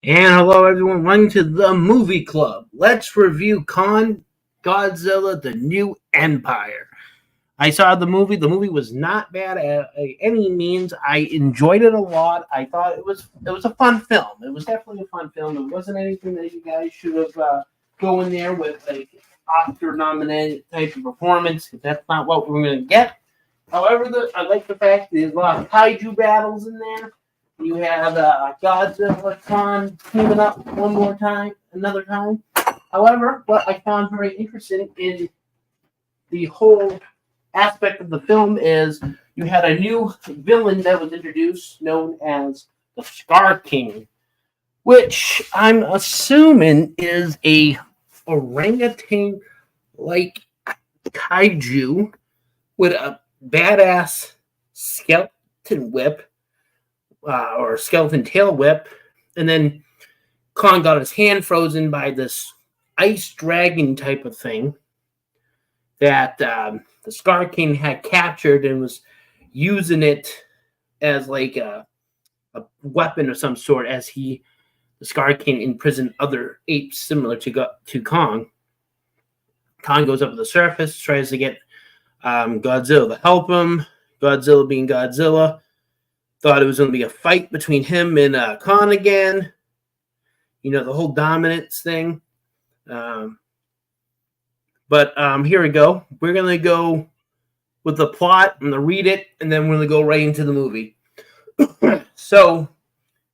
And hello, everyone. Welcome to the Movie Club. Let's review Godzilla: The New Empire. I saw the movie. The movie was not bad at any means. I enjoyed it a lot. I thought it was a fun film. It was definitely a fun film. It wasn't anything that you guys should have go in there with like Oscar nominated type of performance. That's not what we're going to get. However, I like the fact that there's a lot of kaiju battles in there. You have Godzilla Khan teaming up another time. However, what I found very interesting in the whole aspect of the film is you had a new villain that was introduced known as the Scar King, which I'm assuming is a orangutan like kaiju with a badass skeleton whip or skeleton tail whip, and then Kong got his hand frozen by this ice dragon type of thing that the Scar King had captured and was using it as like a weapon of some sort as the Scar King imprisoned other apes similar to Kong. Kong goes up to the surface, tries to get Godzilla to help him. Godzilla being Godzilla, thought it was going to be a fight between him and Khan again. You know, the whole dominance thing. But here we go. We're going to go with the plot. I'm going to read it, and then we're going to go right into the movie. So,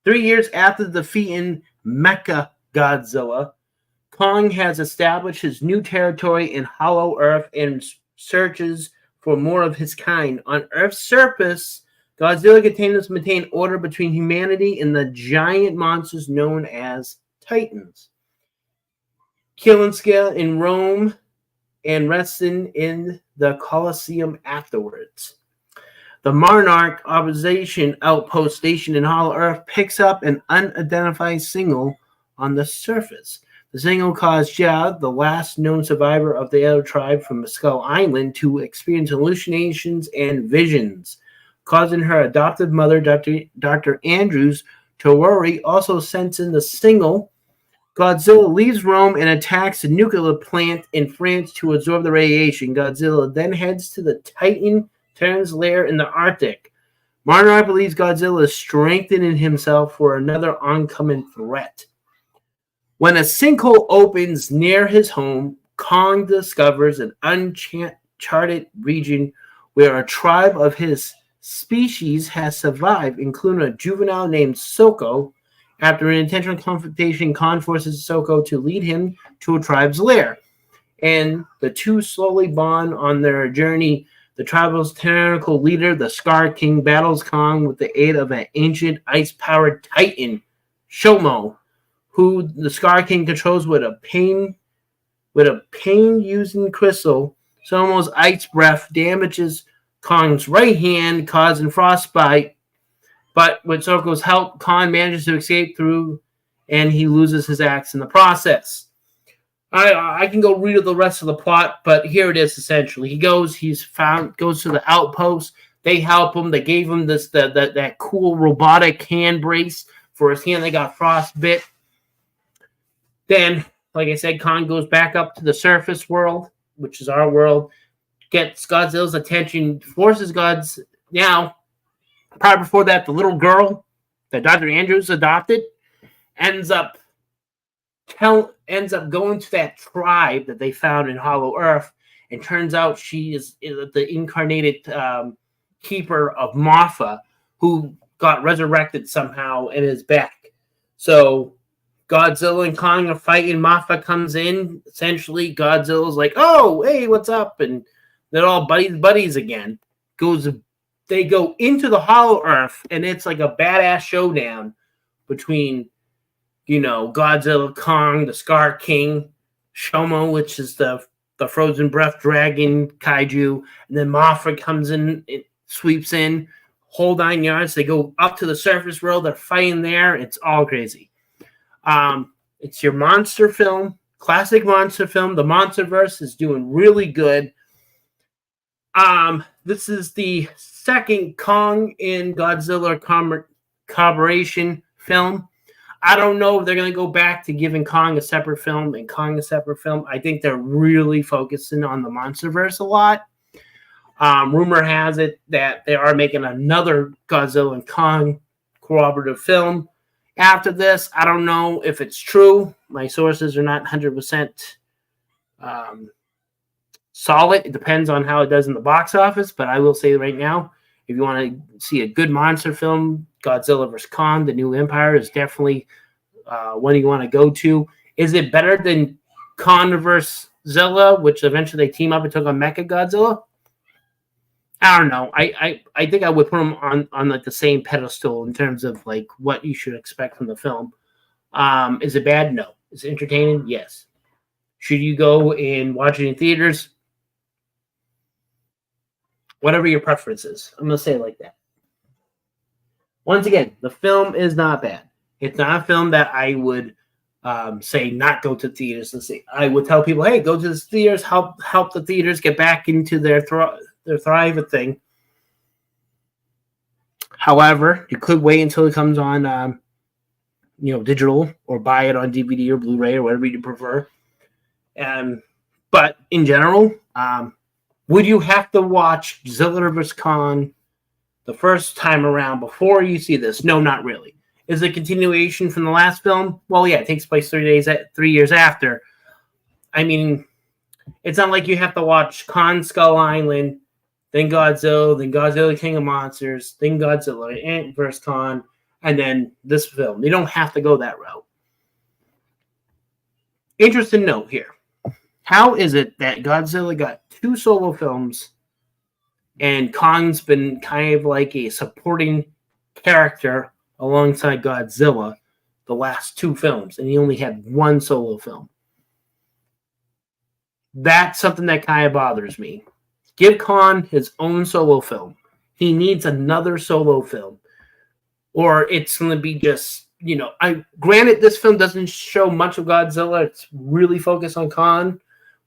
3 years after defeating Mecha Godzilla, Kong has established his new territory in Hollow Earth and searches for more of his kind. On Earth's surface, Godzilla continues to maintain order between humanity and the giant monsters known as Titans, killing scale in Rome and resting in the Colosseum afterwards. The Monarch Observation Outpost station in Hollow Earth picks up an unidentified signal on the surface. The signal caused Jia, the last known survivor of the other tribe from Skull Island, to experience hallucinations and visions, causing her adoptive mother, Dr. Andrews, to worry. Also sensing the signal, Godzilla leaves Rome and attacks a nuclear plant in France to absorb the radiation. Godzilla then heads to the Titan Terran's lair in the Arctic. Monarch believes Godzilla is strengthening himself for another oncoming threat. When a sinkhole opens near his home, Kong discovers an uncharted region where a tribe of his species has survived, including a juvenile named Soko. After an intentional confrontation, Kong forces Soko to lead him to a tribe's lair, and the two slowly bond on their journey. The tribe's tyrannical leader, the Scar King, battles Kong with the aid of an ancient ice-powered titan, Shomo, who the Scar King controls with a pain-using crystal. Shomo's ice breath damages Kong's right hand, causing frostbite, but with Soko's help, Kong manages to escape through, and he loses his axe in the process. I can go read the rest of the plot, but here it is essentially. He goes to the outpost. They help him. They gave him that cool robotic hand brace for his hand that got frostbit. Then, like I said, Kong goes back up to the surface world, which is our world, gets Godzilla's attention, forces God's now. Probably before that, the little girl that Dr. Andrews adopted ends up going to that tribe that they found in Hollow Earth, and turns out she is the incarnated keeper of Marfa, who got resurrected somehow and is back. So Godzilla and Kong are fighting. Marfa comes in. Essentially, Godzilla's like, "Oh, hey, what's up?" And they're all buddies again. They go into the Hollow Earth, and it's like a badass showdown between, Godzilla, Kong, the Scar King, Shomo, which is the frozen breath dragon kaiju, and then Mothra comes in, it sweeps in, whole 9 yards. They go up to the surface world. They're fighting there. It's all crazy. It's your monster film, classic monster film. The MonsterVerse is doing really good. This is the second Kong and Godzilla collaboration film. I don't know if they're going to go back to giving Kong a separate film and Kong a separate film. I think they're really focusing on the MonsterVerse a lot. Rumor has it that they are making another Godzilla and Kong cooperative film after this. I don't know if it's true. My sources are not 100% solid. It depends on how it does in the box office, but I will say right now, if you want to see a good monster film, Godzilla vs. Kong, The New Empire is definitely one you want to go to. Is it better than Kong vs. Zilla, which eventually they team up and took on Mecha Godzilla? I don't know. I think I would put them on like the same pedestal in terms of like what you should expect from the film. Is it bad? No. Is it entertaining? Yes. Should you go and watch it in theaters? Whatever your preference is. I'm going to say it like that. Once again, the film is not bad. It's not a film that I would say not go to theaters to see. I would tell people, hey, go to the theaters, help the theaters get back into their Thrive thing. However, you could wait until it comes on, digital, or buy it on DVD or Blu-ray or whatever you prefer. But in general, would you have to watch Godzilla vs. Kong the first time around before you see this? No, not really. Is it a continuation from the last film? Well, yeah, it takes place 3 years after. I mean, it's not like you have to watch Kong Skull Island, then Godzilla King of Monsters, then Godzilla vs. Kong, and then this film. You don't have to go that route. Interesting note here. How is it that Godzilla got 2 solo films and Kong's been kind of like a supporting character alongside Godzilla the last 2 films, and he only had 1 solo film? That's something that kind of bothers me. Give Kong his own solo film. He needs another solo film. Or it's going to be just, granted, this film doesn't show much of Godzilla. It's really focused on Kong,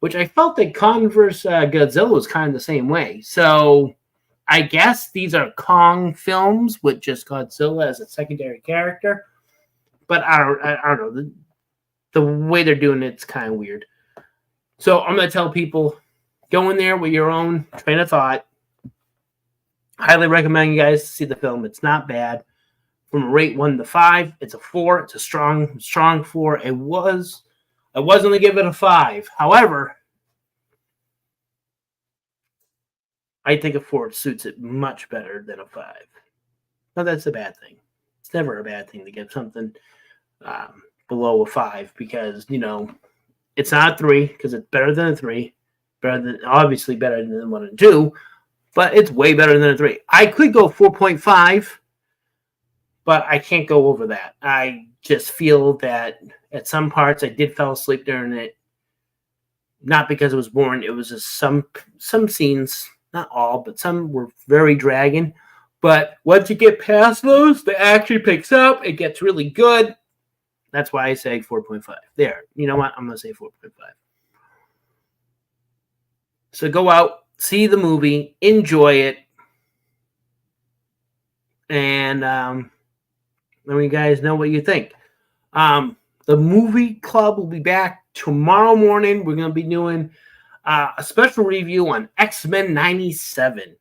which I felt that Kong vs. Godzilla was kind of the same way. So I guess these are Kong films with just Godzilla as a secondary character. But I don't know. The way they're doing it's kind of weird. So I'm going to tell people, go in there with your own train of thought. Highly recommend you guys see the film. It's not bad. From a rate 1 to 5, it's a 4. It's a strong 4. I was going to give it a 5. However, I think a 4 suits it much better than a 5. But that's a bad thing. It's never a bad thing to give something below a 5 because, it's not a 3 because it's better than a 3. Obviously better than 1 and 2, but it's way better than a 3. I could go 4.5, but I can't go over that. I just feel that at some parts I did fall asleep during it. Not because it was boring. It was just some scenes, not all, but some were very dragging. But once you get past those, the action picks up. It gets really good. That's why I say 4.5. There. You know what? I'm going to say 4.5. So go out, see the movie, enjoy it, and let me guys know what you think. The movie club will be back tomorrow morning. We're going to be doing a special review on X-Men 97.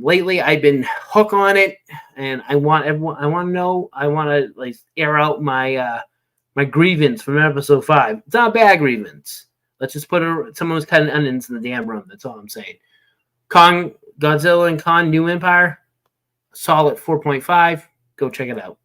Lately, I've been hooked on it, and I want to air out my my grievance from episode 5. It's not a bad grievance. Let's just put someone was cutting onions in the damn room. That's all I'm saying. Godzilla and Kong New Empire, solid 4.5. Go check it out.